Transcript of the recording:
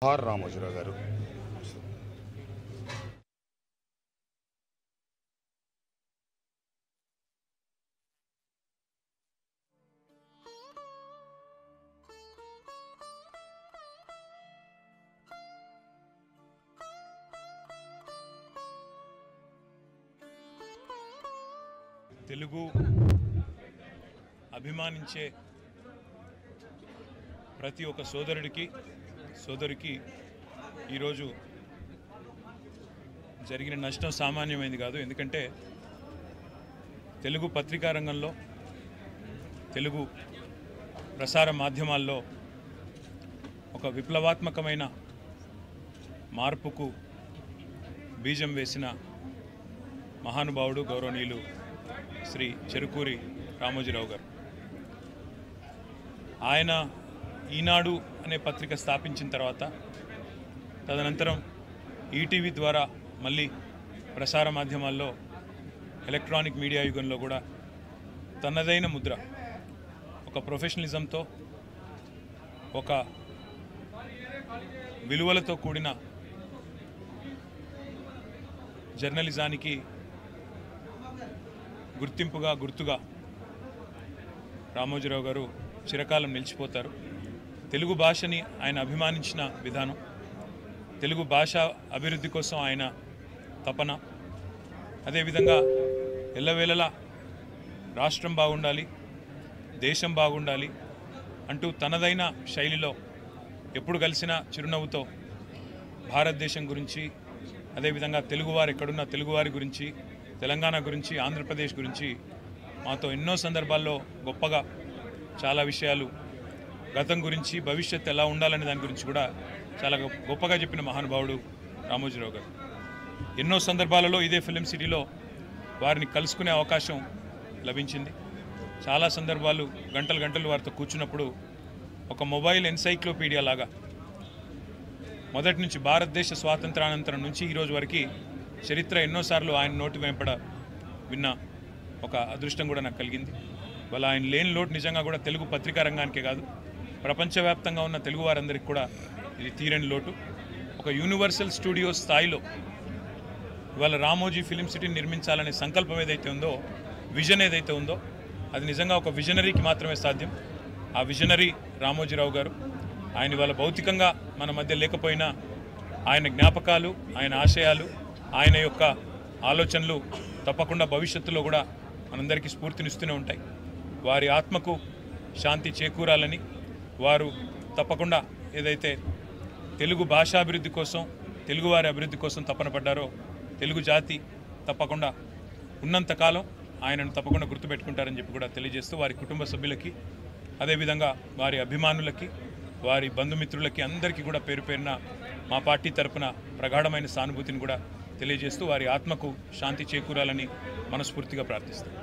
Are Ramoji Rao గారు. తెలుగు అభిమానించే ప్రతి ఒక్క సోదరికి ఈరోజు జరిగిన నష్టం సామాన్యమైంది కాదు. ఎందుకంటే తెలుగు పత్రికా రంగంలో, తెలుగు ప్రసార మాధ్యమాల్లో ఒక విప్లవాత్మకమైన మార్పుకు బీజం వేసిన మహానుభావుడు గౌరవనీయులు శ్రీ చెరుకూరి రామోజీరావు గారు. ఆయన ఈనాడు అనే పత్రిక స్థాపించిన తర్వాత తదనంతరం ఈటీవీ ద్వారా మళ్ళీ ప్రసార మాధ్యమాల్లో ఎలక్ట్రానిక్ మీడియా యుగంలో కూడా తనదైన ముద్ర, ఒక ప్రొఫెషనలిజంతో, ఒక విలువలతో కూడిన జర్నలిజానికి గుర్తుగా రామోజీరావు గారు చిరకాలం నిలిచిపోతారు. తెలుగు భాషని ఆయన అభిమానించిన విధానం, తెలుగు భాష అభివృద్ధి కోసం ఆయన తపన, అదేవిధంగా ఎల్లవేళలా రాష్ట్రం బాగుండాలి, దేశం బాగుండాలి అంటూ తనదైన శైలిలో ఎప్పుడు కలిసినా చిరునవ్వుతో భారతదేశం గురించి, అదేవిధంగా తెలుగువారు ఎక్కడున్న తెలుగువారి గురించి, తెలంగాణ గురించి, ఆంధ్రప్రదేశ్ గురించి మాతో ఎన్నో సందర్భాల్లో గొప్పగా చాలా విషయాలు, గతం గురించి, భవిష్యత్తు ఎలా ఉండాలనే దాని గురించి కూడా చాలా గొప్పగా చెప్పిన మహానుభావుడు రామోజీరావు గారు. ఎన్నో సందర్భాలలో ఇదే ఫిలిం సిటీలో వారిని కలుసుకునే అవకాశం లభించింది. చాలా సందర్భాలు గంటలు వారితో కూర్చున్నప్పుడు ఒక మొబైల్ ఎన్సైక్లోపీడియా లాగా మొదటి నుంచి భారతదేశ స్వాతంత్రానంతరం నుంచి ఈరోజు వరకు చరిత్ర ఎన్నోసార్లు ఆయన నోటి వెంపడ విన్న ఒక అదృష్టం కూడా నాకు కలిగింది. వాళ్ళ ఆయన లేని లోటు నిజంగా కూడా తెలుగు పత్రికా రంగానికే కాదు, ప్రపంచవ్యాప్తంగా ఉన్న తెలుగు వారందరికీ కూడా ఇది తీరని లోటు. ఒక యూనివర్సల్ స్టూడియో స్థాయిలో ఇవాళ రామోజీ ఫిలిం సిటీని నిర్మించాలనే సంకల్పం ఏదైతే ఉందో, విజన్ ఏదైతే ఉందో, అది నిజంగా ఒక విజనరీకి మాత్రమే సాధ్యం. ఆ విజనరీ రామోజీరావు గారు. ఆయన ఇవాళ భౌతికంగా మన మధ్య లేకపోయినా ఆయన జ్ఞాపకాలు, ఆయన ఆశయాలు, ఆయన యొక్క ఆలోచనలు తప్పకుండా భవిష్యత్తులో కూడా మనందరికీ స్ఫూర్తినిస్తూనే ఉంటాయి. వారి ఆత్మకు శాంతి చేకూరాలని, వారు తప్పకుండా ఏదైతే తెలుగు భాషాభివృద్ధి కోసం, తెలుగువారి అభివృద్ధి కోసం తపన పడ్డారో, తెలుగు జాతి తప్పకుండా ఉన్నంతకాలం ఆయనను తప్పకుండా గుర్తుపెట్టుకుంటారని చెప్పి కూడా తెలియజేస్తూ, వారి కుటుంబ సభ్యులకి, అదేవిధంగా వారి అభిమానులకి, వారి బంధుమిత్రులకి అందరికీ కూడా పేరు పేరున మా పార్టీ తరఫున ప్రగాఢమైన సానుభూతిని కూడా తెలియజేస్తూ వారి ఆత్మకు శాంతి చేకూరాలని మనస్ఫూర్తిగా ప్రార్థిస్తాం.